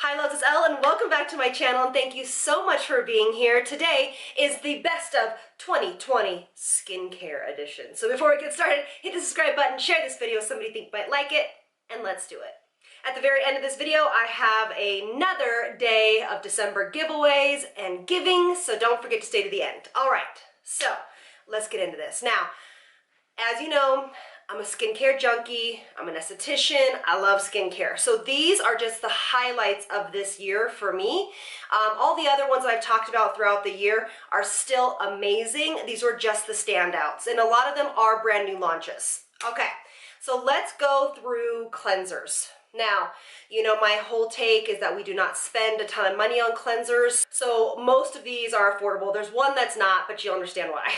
Hi loves, it's Elle and welcome back to my channel and thank you so much for being here. Today is the best of 2020 skincare edition. So before we get started, hit the subscribe button, share this video with somebody you think might like it, and let's do it. At the very end of this video, I have another day of December giveaways and giving, so don't forget to stay to the end. All right, so let's get into this. Now, as you know, I'm a skincare junkie, I'm an esthetician, I love skincare. So these are just the highlights of this year for me. All the other ones that I've talked about throughout the year are still amazing. These were just the standouts, and a lot of them are brand new launches. Okay, so let's go through cleansers. Now, you know, my whole take is that we do not spend a ton of money on cleansers, so most of these are affordable. There's one that's not, but you'll understand why.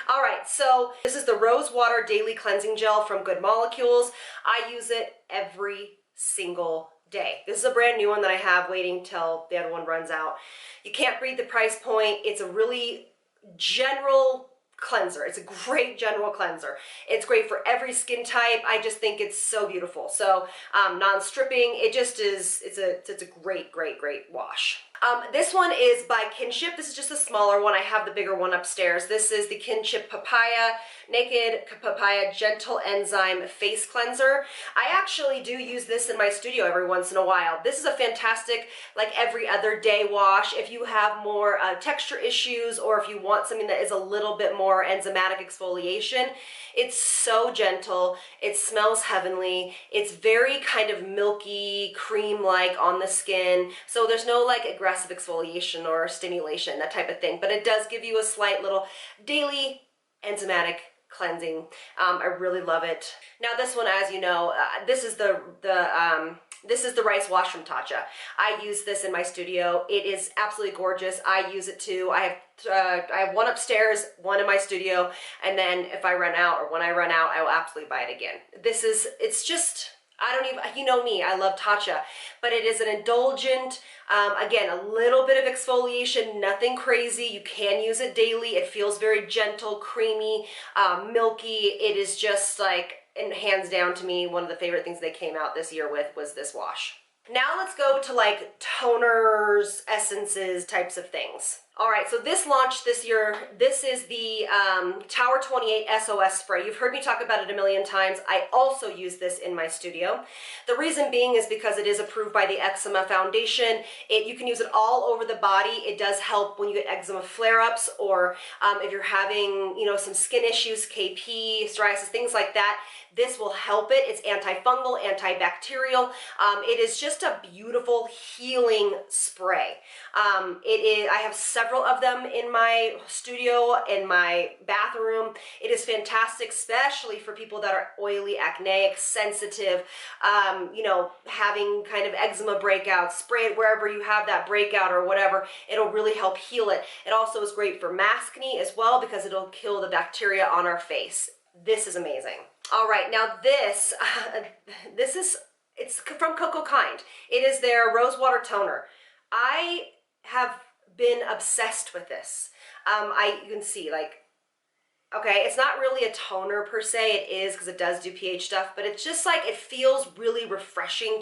All right, so this is the Rose Water Daily Cleansing Gel from Good Molecules. I use it every single day. This is a brand new one that I have waiting till the other one runs out. You can't beat the price point. It's a really general cleanser. It's a great general cleanser. It's great for every skin type. I just think it's so beautiful. So non-stripping, it just is, it's a great wash. This one is by Kinship. This is just a smaller one. I have the bigger one upstairs. This is the Kinship Papaya Naked Papaya Gentle Enzyme Face Cleanser. I actually do use this in my studio every once in a while. This is a fantastic, like every other day wash. If you have more texture issues, or if you want something that is a little bit more enzymatic exfoliation, it's so gentle. It smells heavenly. It's very kind of milky, cream-like on the skin. So there's no like aggressive exfoliation or stimulation, that type of thing. But it does give you a slight little daily enzymatic cleansing. I really love it. Now this one, as you know, this is the rice wash from Tatcha. I use this in my studio. It is absolutely gorgeous. I use it too. I have one upstairs, one in my studio, and then if I run out, or when I run out, I will absolutely buy it again. It's just, I don't even, you know me, I love Tatcha, but it is an indulgent, again, a little bit of exfoliation, nothing crazy. You can use it daily. It feels very gentle, creamy, milky. It is just like, and hands down to me, one of the favorite things they came out this year with was this wash. Now let's go to like toners, essences, types of things. All right, so this launched this year. This is the Tower 28 SOS spray. You've heard me talk about it a million times. I also use this in my studio. The reason being is because it is approved by the Eczema Foundation. You can use it all over the body. It does help when you get eczema flare-ups, or if you're having, you know, some skin issues, KP, psoriasis, things like that. This will help it. It's antifungal, antibacterial. It is just a beautiful healing spray. I have several of them in my studio, in my bathroom. It is fantastic, especially for people that are oily, acneic, sensitive, you know, having kind of eczema breakouts. Spray it wherever you have that breakout or whatever. It'll really help heal it. It also is great for maskne as well, because it'll kill the bacteria on our face. This is amazing. All right, now this it's from Coco Kind. It is their Rose Water Toner. I have been obsessed with this. You can see, like, okay, it's not really a toner per se. It is, because it does do pH stuff, but it's just like, it feels really refreshing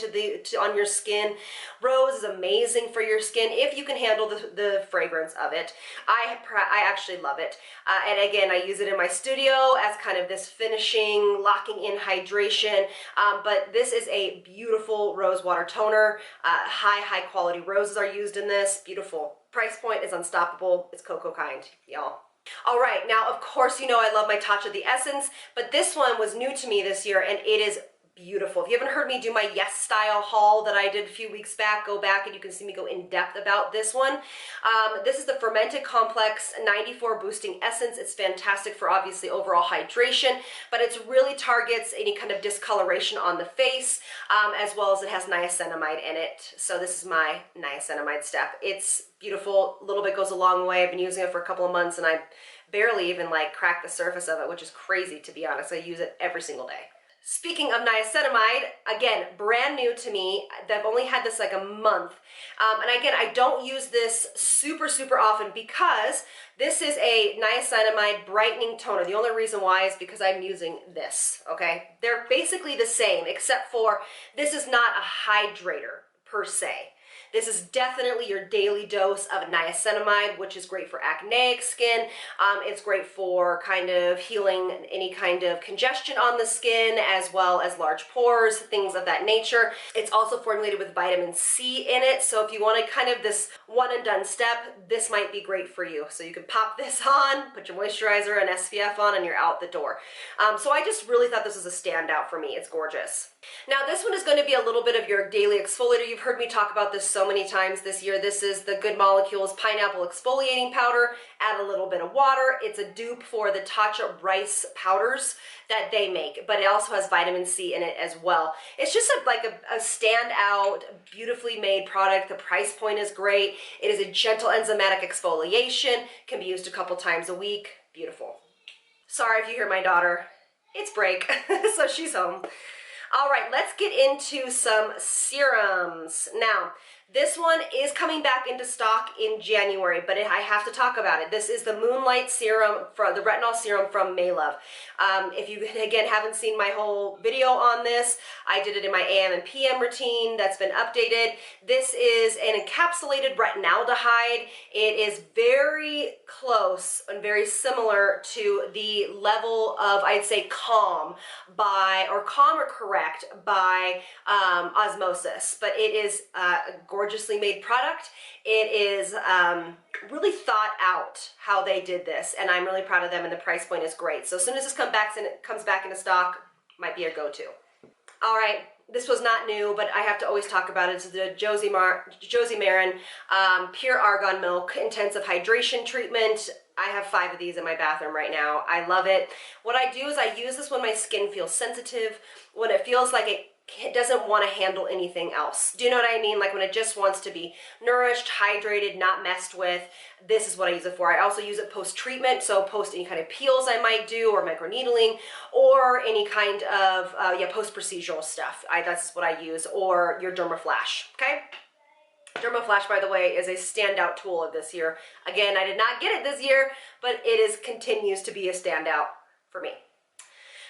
on your skin. Rose is amazing for your skin if you can handle the fragrance of it. I actually love it. And again, I use it in my studio as kind of this finishing, locking in hydration. But this is a beautiful rose water toner. High quality roses are used in this. Beautiful. Price point is unstoppable. It's Coco Kind, y'all. All right, now of course you know I love my Tatcha the Essence, but this one was new to me this year and it is beautiful. If you haven't heard me do my Yes Style haul that I did a few weeks back, go back and you can see me go in depth about this one. This is the Fermented Complex 94 Boosting Essence. It's fantastic for obviously overall hydration, but it really targets any kind of discoloration on the face, as well as it has niacinamide in it. So this is my niacinamide step. It's beautiful. A little bit goes a long way. I've been using it for a couple of months and I barely even like cracked the surface of it, which is crazy to be honest. I use it every single day. Speaking of niacinamide, again, brand new to me. I've only had this like a month. And again, I don't use this super often because this is a niacinamide brightening toner. The only reason why is because I'm using this, okay? They're basically the same, except for this is not a hydrator per se. This is definitely your daily dose of niacinamide, which is great for acneic skin. It's great for kind of healing any kind of congestion on the skin, as well as large pores, things of that nature. It's also formulated with vitamin C in it, so if you want to kind of this one and done step, this might be great for you. So you can pop this on, put your moisturizer and SPF on, and you're out the door. So I just really thought this was a standout for me. It's gorgeous. Now this one is going to be a little bit of your daily exfoliator. You've heard me talk about this so many times this year. This is the Good Molecules Pineapple Exfoliating Powder. Add a little bit of water. It's a dupe for the Tatcha rice powders that they make, but it also has vitamin C in it as well. It's just like a standout, beautifully made product. The price point is great. It is a gentle enzymatic exfoliation. Can be used a couple times a week. Beautiful. Sorry if you hear my daughter. It's break, so she's home. All right, let's get into some serums. Now, this one is coming back into stock in January, but I have to talk about it. This is the Moonlight Serum, the retinol serum from Maylove. If you, again, haven't seen my whole video on this, I did it in my AM and PM routine that's been updated. This is an encapsulated retinaldehyde. It is very close and very similar to the level of, I'd say, calm or correct by osmosis, but it is gorgeously made product. It is really thought out how they did this, and I'm really proud of them, and the price point is great. So as soon as this comes back into stock, might be a go-to. All right, this was not new, but I have to always talk about it. It's the Josie Maran Pure Argan Milk Intensive Hydration Treatment. I have 5 of these in my bathroom right now. I love it. What I do is I use this when my skin feels sensitive, when it feels like it doesn't want to handle anything else. Do you know what I mean? Like when it just wants to be nourished, hydrated, not messed with. This is what I use it for. I also use it post-treatment, so post any kind of peels I might do, or microneedling, or any kind of post-procedural stuff. That's what I use, or your Dermaflash, okay? Dermaflash, by the way, is a standout tool of this year. Again, I did not get it this year, but it continues to be a standout for me.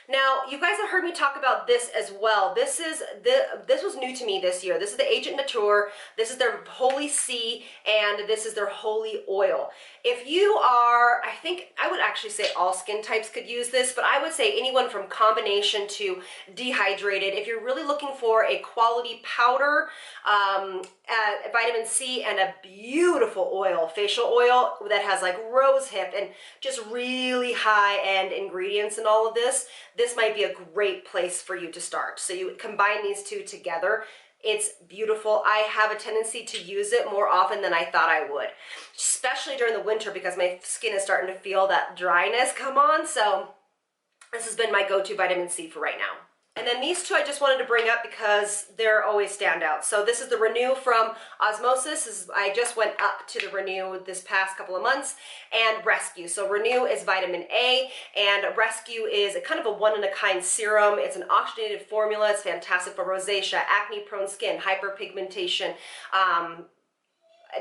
Now, you guys have heard me talk about this as well. This was new to me this year. This is the Agent Nature. This is their Holy C, and this is their Holy Oil. If you are, I think I would actually say all skin types could use this, but I would say anyone from combination to dehydrated. If you're really looking for a quality powder, vitamin C, and a beautiful oil, facial oil that has like rose hip and just really high-end ingredients in all of this, this might be a great place for you to start. So you combine these two together. It's beautiful. I have a tendency to use it more often than I thought I would, especially during the winter because my skin is starting to feel that dryness come on. So this has been my go-to vitamin C for right now. And then these two I just wanted to bring up because they're always standouts. So this is the Renew from Osmosis. I just went up to the Renew this past couple of months, and Rescue. So Renew is vitamin A, and Rescue is a kind of a one-in-a-kind serum. It's an oxygenated formula. It's fantastic for rosacea, acne-prone skin, hyperpigmentation. I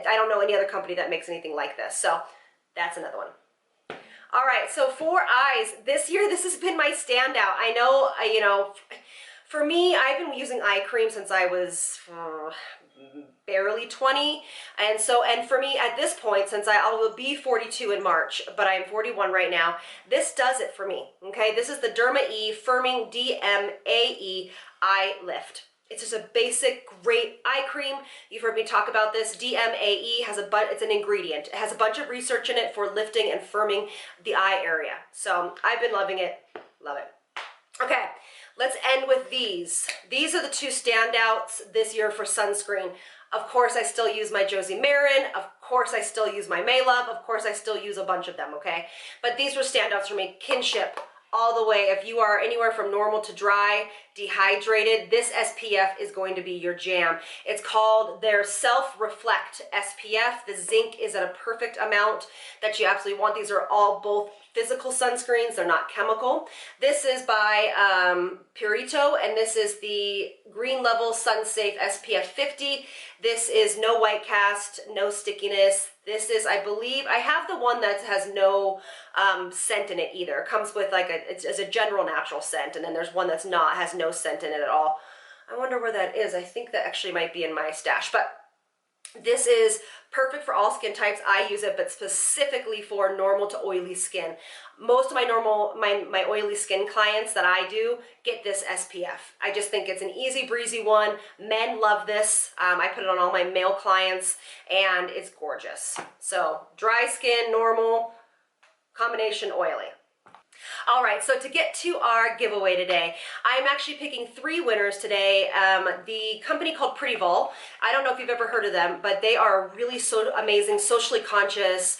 don't know any other company that makes anything like this. So that's another one. All right, so for eyes, this year, this has been my standout. I know, for me, I've been using eye cream since I was barely 20. And for me at this point, since I will be 42 in March, but I am 41 right now, this does it for me, okay? This is the Derma E Firming DMAE Eye Lift. It's just a basic, great eye cream. You've heard me talk about this. DMAE it's an ingredient. It has a bunch of research in it for lifting and firming the eye area. So I've been loving it. Love it. Okay, let's end with these. These are the two standouts this year for sunscreen. Of course, I still use my Josie Maran. Of course, I still use my Maylove. Of course, I still use a bunch of them, okay? But these were standouts for me. Kinship, all the way. If you are anywhere from normal to dry, dehydrated, this SPF is going to be your jam. It's called their Self-Reflect SPF. The zinc is at a perfect amount that you absolutely want. These are all both physical sunscreens. They're not chemical. This is by Purito, and this is the Green Level Sun Safe SPF 50. This is no white cast, no stickiness. This is, I believe, I have the one that has no scent in it either. It comes with like it's a general natural scent, and then there's one that's not, has no scent in it at all. I wonder where that is. I think that actually might be in my stash, but This is perfect for all skin types. I use it, but specifically for normal to oily skin. Most of my oily skin clients that I do get this SPF. I just think it's an easy breezy one. Men love this. I put it on all my male clients and it's gorgeous. So dry skin, normal, combination oily. All right, so to get to our giveaway today, I'm actually picking 3 winners today. The company called Pretty Vol, I don't know if you've ever heard of them, but they are a really amazing, socially conscious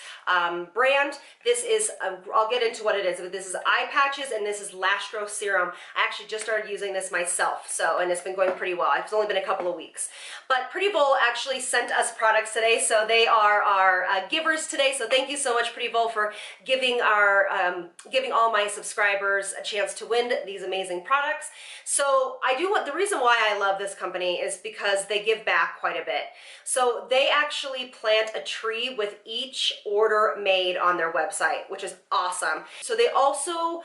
brand. This is, I'll get into what it is, but this is eye patches and this is lash growth serum. I actually just started using this myself, and it's been going pretty well. It's only been a couple of weeks. But Pretty Vol actually sent us products today, so they are our givers today. So thank you so much, Pretty Vol, for giving all my subscribers a chance to win these amazing products. So the reason why I love this company is because they give back quite a bit. So they actually plant a tree with each order made on their website, which is awesome. So they also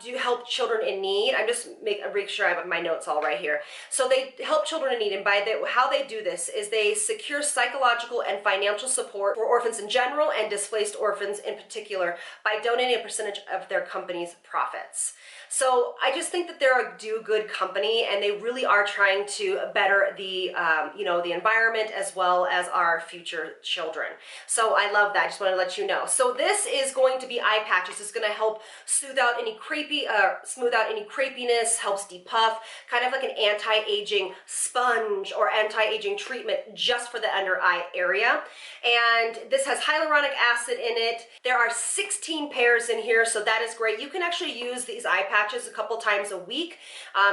do help children in need. I'm just making sure I have my notes all right here. So they help children in need, and how they do this is they secure psychological and financial support for orphans in general and displaced orphans in particular by donating a percentage of their company's profits. So I just think that they're a do-good company, and they really are trying to better the the environment as well as our future children. So I love that. Just want to let you know. So this is going to be eye patches. It's going to help smooth out any crepiness, helps depuff, kind of like an anti-aging sponge or anti-aging treatment just for the under eye area. And this has hyaluronic acid in it. There are 16 pairs in here, so that is great. You can actually use these eye patches a couple times a week.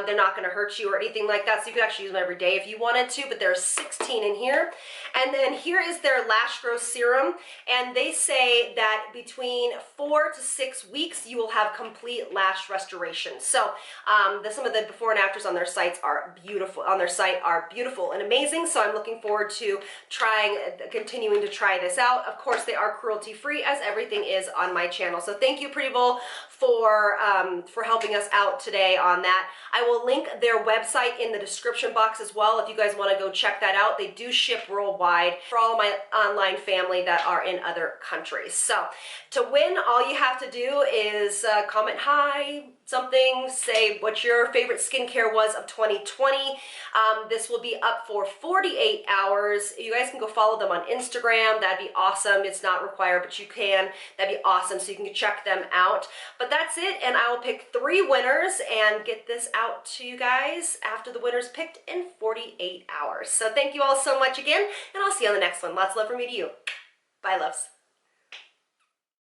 They're not going to hurt you or anything like that, so you can actually use them every day if you wanted to, but there are 16 in here. And then here is their lash growth serum, and they say that between 4 to 6 weeks you will have complete lash restoration. So some of the before and afters on their sites are beautiful. And amazing. So I'm looking forward to continuing to try this out. Of course, they are cruelty free, as everything is on my channel. So thank you, Pretty Vol, for helping us out today on that. I will link their website in the description box as well if you guys want to go check that out. They do ship worldwide for all of my online family that are in other countries. So to win, all you have to do is comment hi, something, say what your favorite skincare was of 2020. This will be up for 48 hours. You guys can go follow them on Instagram. That'd be awesome. It's not required, but you can. That'd be awesome, so you can check them out. But that's it, and I will pick 3 winners and get this out to you guys after the winners picked in 48 hours. So thank you all so much again, and I'll see you on the next one. Lots of love from me to you. Bye, loves.